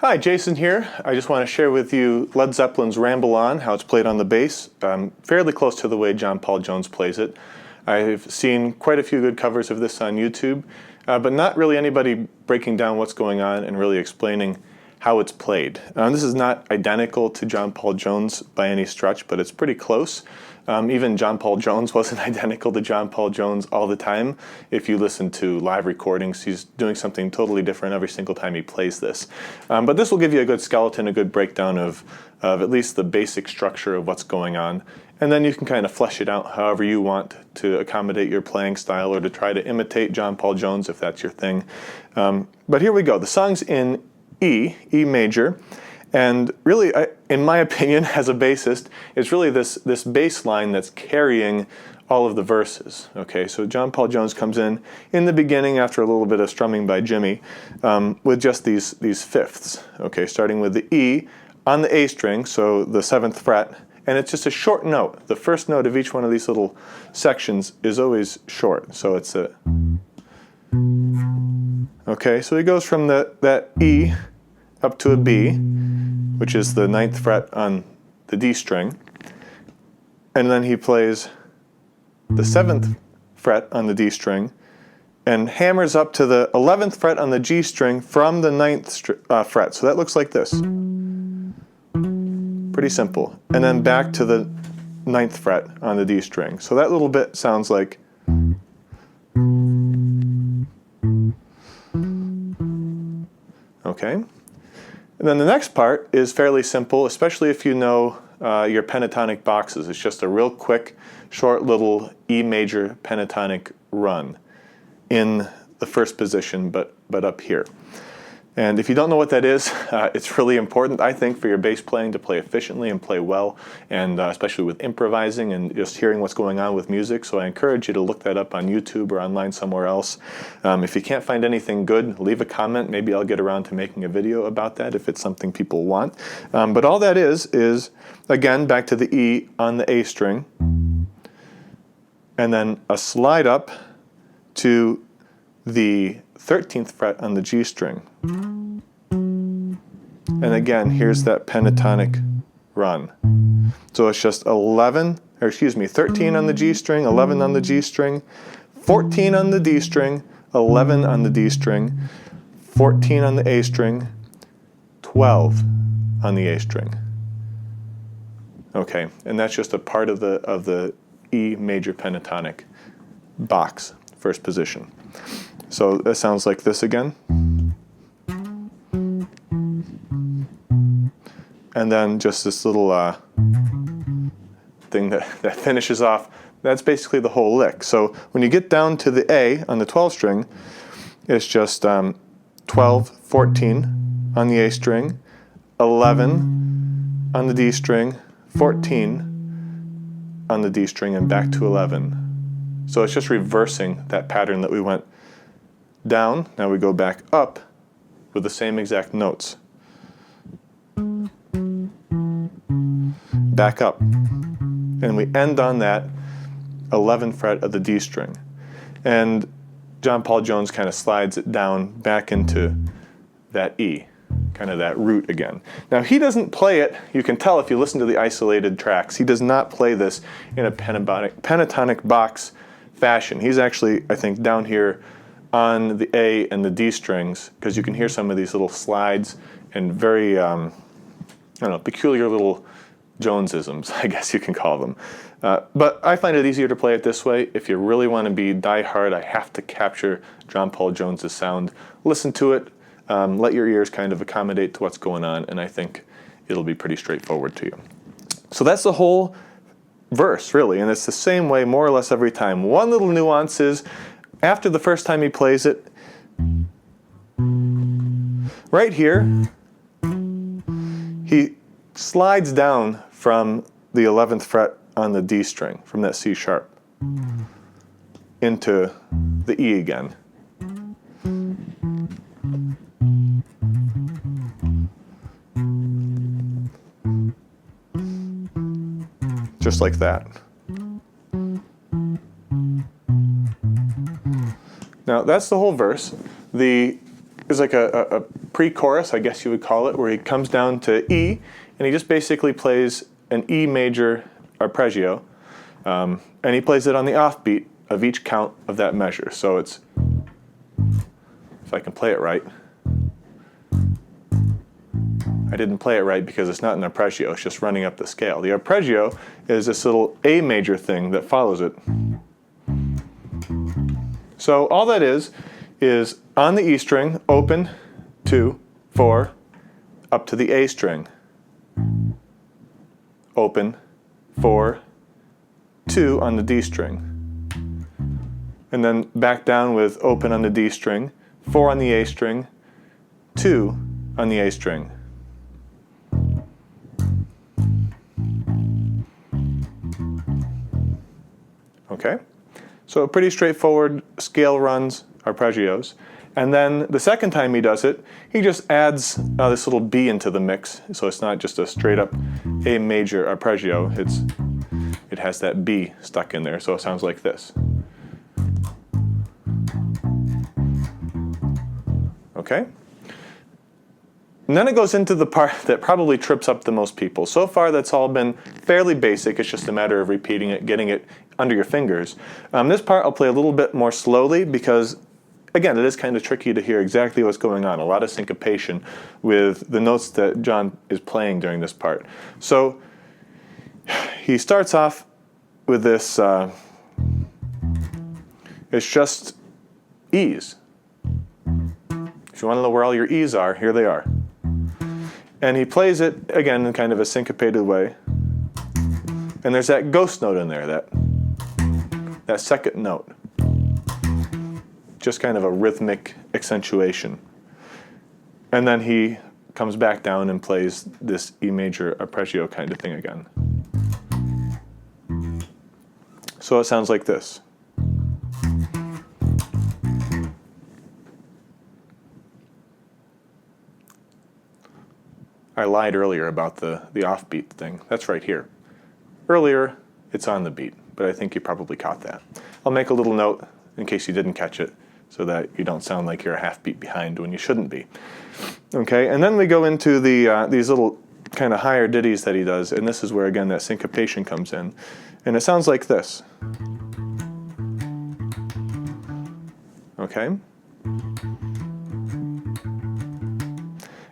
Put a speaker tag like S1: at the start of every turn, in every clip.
S1: Hi, Jason here. I just want to share with you Led Zeppelin's Ramble On, how it's played on the bass, fairly close to the way John Paul Jones plays it. I've seen quite a few good covers of this on YouTube, but not really anybody breaking down what's going on and really explaining how it's played. This is not identical to John Paul Jones by any stretch, but it's pretty close. Even John Paul Jones wasn't identical to John Paul Jones all the time. If you listen to live recordings, he's doing something totally different every single time he plays this. But this will give you a good skeleton, a good breakdown of at least the basic structure of what's going on. And then you can kind of flesh it out however you want to accommodate your playing style or to try to imitate John Paul Jones if that's your thing. But here we go. The song's in E major. And really, in my opinion, as a bassist, it's really this bass line that's carrying all of the verses. Okay, so John Paul Jones comes in the beginning after a little bit of strumming by Jimmy with just these fifths. Okay, starting with the E on the A string, so the 7th fret, and it's just a short note. The first note of each one of these little sections is always short, so it's a... Okay, so he goes from that E up to a B, which is the 9th fret on the D string, and then he plays the 7th fret on the D string and hammers up to the 11th fret on the G string from the 9th fret. So that looks like this. Pretty simple. And then back to the 9th fret on the D string. So that little bit sounds like... Okay. And then the next part is fairly simple, especially if you know your pentatonic boxes. It's just a real quick, short little E major pentatonic run in the first position, but up here. And if you don't know what that is, it's really important, I think, for your bass playing to play efficiently and play well, and especially with improvising and just hearing what's going on with music. So I encourage you to look that up on YouTube or online somewhere else. If you can't find anything good, leave a comment. Maybe I'll get around to making a video about that if it's something people want. But all that is, again, back to the E on the A string, and then a slide up to the 13th fret on the G string. And again, here's that pentatonic run. So it's just 13 on the G string, 11 on the G string, 14 on the D string, 11 on the D string, 14 on the A string, 12 on the A string. Okay, and that's just a part of the E major pentatonic box, first position. So that sounds like this again. And then just this little thing that finishes off. That's basically the whole lick. So when you get down to the A on the 12 string, it's just 12, 14 on the A string, 11 on the D string, 14 on the D string, and back to 11. So it's just reversing that pattern that we went down. Now we go back up with the same exact notes. Back up. And we end on that 11th fret of the D string. And John Paul Jones kind of slides it down back into that E, kind of that root again. Now he doesn't play it, you can tell if you listen to the isolated tracks, he does not play this in a pentatonic box fashion. He's actually, I think, down here on the A and the D strings, because you can hear some of these little slides and very, peculiar little Jonesisms, I guess you can call them. But I find it easier to play it this way. If you really want to be die-hard, I have to capture John Paul Jones's sound. Listen to it, let your ears kind of accommodate to what's going on, and I think it'll be pretty straightforward to you. So that's the whole verse, really, and it's the same way more or less every time. One little nuance is, after the first time he plays it, right here, he slides down from the 11th fret on the D string, from that C sharp, into the E again. Just like that. Now that's the whole verse. There's like a pre-chorus, I guess you would call it, where he comes down to E, and he just basically plays an E major arpeggio, and he plays it on the offbeat of each count of that measure. So it's, if I can play it right, I didn't play it right because it's not an arpeggio, it's just running up the scale. The arpeggio is this little A major thing that follows it. So all that is on the E string, open, 2, 4, up to the A string. Open, 4, 2 on the D string. And then back down with open on the D string, 4 on the A string, 2 on the A string. Okay? So pretty straightforward scale runs, arpeggios. And then the second time he does it, he just adds this little B into the mix. So it's not just a straight up A major arpeggio, it has that B stuck in there, so it sounds like this. Okay? And then it goes into the part that probably trips up the most people. So far that's all been fairly basic, it's just a matter of repeating it, getting it under your fingers. This part I'll play a little bit more slowly because, again, it is kind of tricky to hear exactly what's going on. A lot of syncopation with the notes that John is playing during this part. So he starts off with this, it's just E's. If you want to know where all your E's are, here they are. And he plays it, again, in kind of a syncopated way. And there's that ghost note in there, that second note. Just kind of a rhythmic accentuation. And then he comes back down and plays this E major arpeggio kind of thing again. So it sounds like this. I lied earlier about the offbeat thing. That's right here. Earlier, it's on the beat, but I think you probably caught that. I'll make a little note in case you didn't catch it, so that you don't sound like you're a half beat behind when you shouldn't be. Okay, and then we go into these little kind of higher ditties that he does, and this is where, again, that syncopation comes in. And it sounds like this. Okay?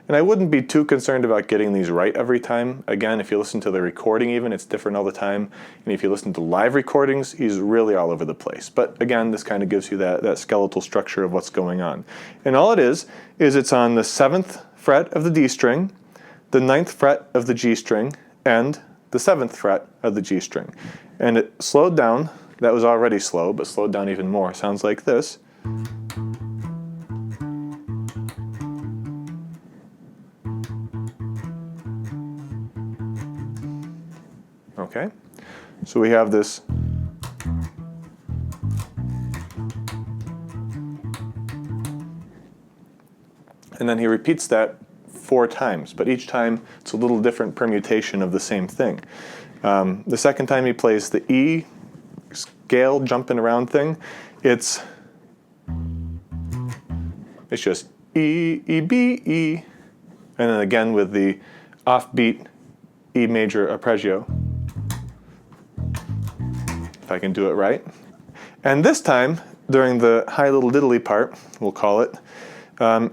S1: And I wouldn't be too concerned about getting these right every time. Again, if you listen to the recording even, it's different all the time. And if you listen to live recordings, he's really all over the place. But again, this kind of gives you that skeletal structure of what's going on. And all it is it's on the 7th fret of the D string, the 9th fret of the G string, and the 7th fret of the G string. And it slowed down. That was already slow, but slowed down even more. Sounds like this. Okay, so we have this and then he repeats that 4 times, but each time it's a little different permutation of the same thing. The second time he plays the E scale jumping around thing, it's just E, E, B, E, and then again with the offbeat E major arpeggio. If I can do it right. And this time, during the high little diddly part, we'll call it,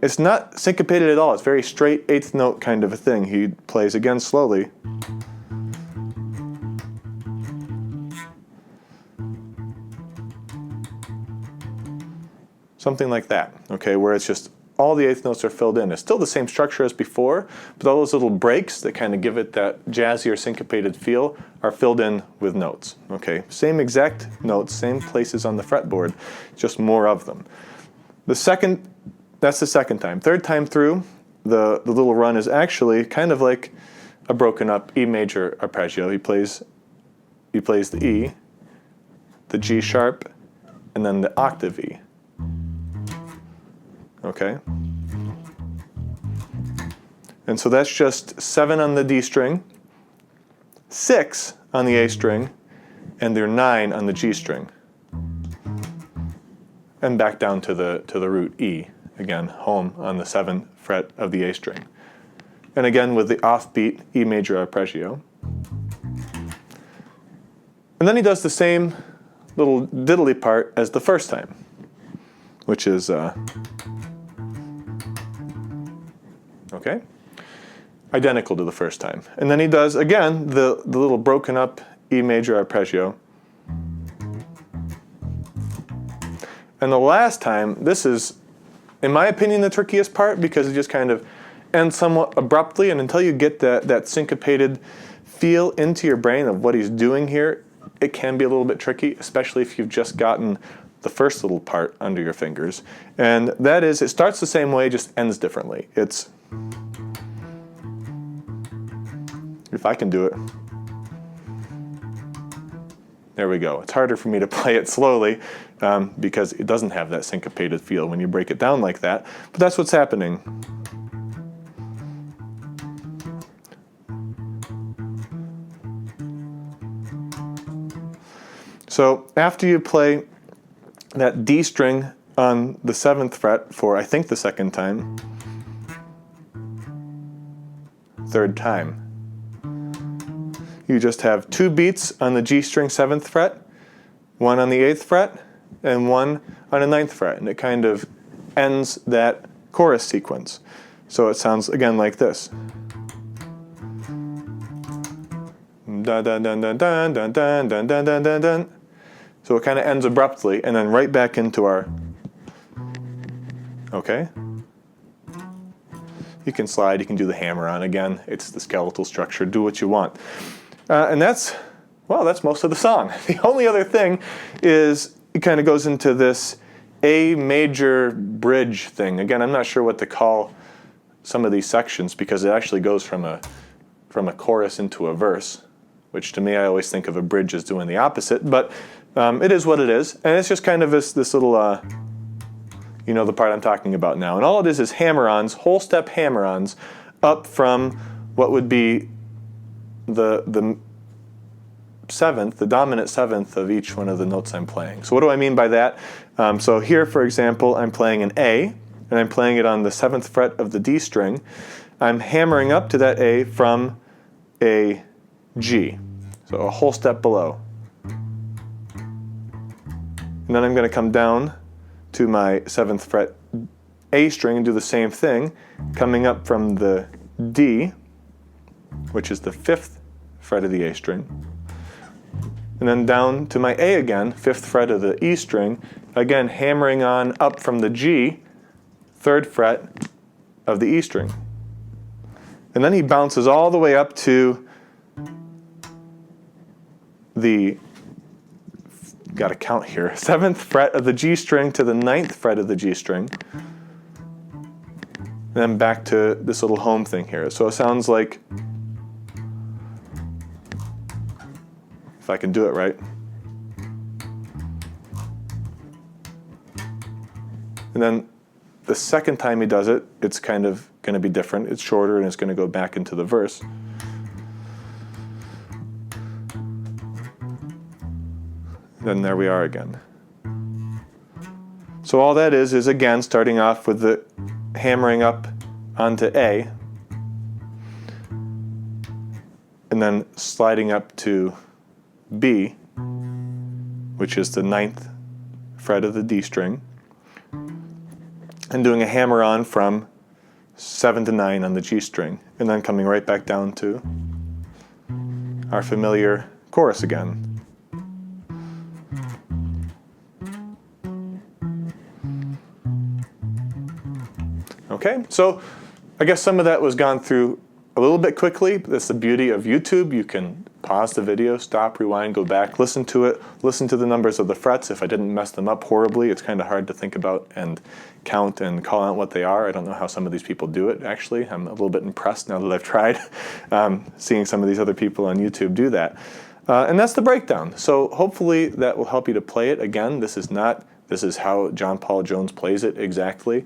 S1: it's not syncopated at all. It's very straight 8th note kind of a thing. He plays again slowly. Something like that, okay, where it's just all the 8th notes are filled in. It's still the same structure as before, but all those little breaks that kind of give it that jazzier syncopated feel are filled in with notes. Okay, same exact notes, same places on the fretboard, just more of them. That's the second time. Third time through, the little run is actually kind of like a broken up E major arpeggio. He plays the E, the G sharp, and then the octave E. Okay? And so that's just 7 on the D string, 6 on the A string, and they're 9 on the G string. And back down to the root E again, home on the 7th fret of the A string. And again with the offbeat E major arpeggio. And then he does the same little diddly part as the first time, which is, okay, identical to the first time. And then he does, again, the little broken up E major arpeggio. And the last time, this is, in my opinion, the trickiest part, because it just kind of ends somewhat abruptly, and until you get that syncopated feel into your brain of what he's doing here, it can be a little bit tricky, especially if you've just gotten the first little part under your fingers. And that is, it starts the same way, just ends differently. It's, if I can do it. There we go. It's harder for me to play it slowly because it doesn't have that syncopated feel when you break it down like that. But that's what's happening. So after you play that D string on the 7th fret for, I think, the second time, third time, you just have 2 beats on the G string 7th fret, 1 on the 8th fret, and 1 on the 9th fret. And it kind of ends that chorus sequence. So it sounds, again, like this. Dun, dun, dun, dun, dun, dun, dun, dun, dun, dun, dun, dun. So it kind of ends abruptly, and then right back into our, okay? You can slide, you can do the hammer on again. It's the skeletal structure, do what you want. And that's, well, that's most of the song. The only other thing is it kind of goes into this A major bridge thing. Again, I'm not sure what to call some of these sections because it actually goes from a chorus into a verse, which to me I always think of a bridge as doing the opposite, but it is what it is. And it's just kind of this little, you know, the part I'm talking about now. And all it is hammer-ons, whole step hammer-ons, up from what would be the 7th, the dominant 7th of each one of the notes I'm playing. So what do I mean by that? So here, for example, I'm playing an A, and I'm playing it on the 7th fret of the D string. I'm hammering up to that A from a G, so a whole step below. And then I'm going to come down to my 7th fret A string and do the same thing, coming up from the D, which is the 5th fret of the A string, and then down to my A again, 5th fret of the E string, again hammering on up from the G, 3rd fret of the E string. And then he bounces all the way up to the, got to count here, 7th fret of the G string to the 9th fret of the G string, and then back to this little home thing here. So it sounds like, if I can do it right, and then the second time he does it, it's kind of going to be different. It's shorter and it's going to go back into the verse. Then there we are again. So all that is again starting off with the hammering up onto A, and then sliding up to B, which is the 9th fret of the D string, and doing a hammer on from 7 to 9 on the G string, and then coming right back down to our familiar chorus again. Okay, so I guess some of that was gone through a little bit quickly. That's the beauty of YouTube. You can pause the video, stop, rewind, go back, listen to it, listen to the numbers of the frets. If I didn't mess them up horribly, it's kind of hard to think about and count and call out what they are. I don't know how some of these people do it, actually. I'm a little bit impressed now that I've tried seeing some of these other people on YouTube do that. And that's the breakdown. So hopefully that will help you to play it. Again, this is how John Paul Jones plays it exactly.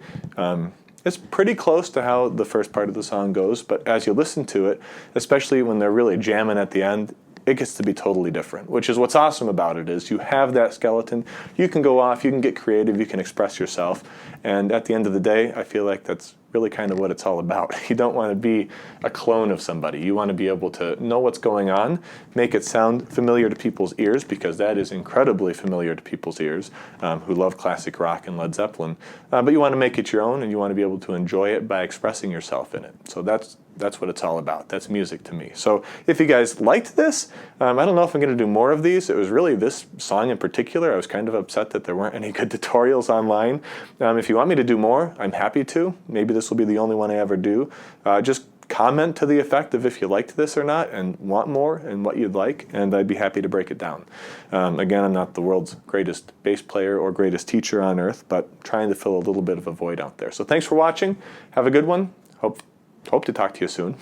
S1: It's pretty close to how the first part of the song goes, but as you listen to it, especially when they're really jamming at the end, it gets to be totally different, which is what's awesome about it is you have that skeleton, you can go off, you can get creative, you can express yourself, and at the end of the day, I feel like that's really kind of what it's all about. You don't want to be a clone of somebody. You want to be able to know what's going on, make it sound familiar to people's ears, because that is incredibly familiar to people's ears who love classic rock and Led Zeppelin. But you want to make it your own, and you want to be able to enjoy it by expressing yourself in it. So that's what it's all about. That's music to me. So if you guys liked this, I don't know if I'm going to do more of these. It was really this song in particular. I was kind of upset that there weren't any good tutorials online. If you want me to do more, I'm happy to. Maybe this will be the only one I ever do. Just comment to the effect of if you liked this or not and want more and what you'd like, and I'd be happy to break it down. Again, I'm not the world's greatest bass player or greatest teacher on earth, but trying to fill a little bit of a void out there. So thanks for watching. Have a good one. Hope to talk to you soon.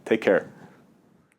S1: Take care.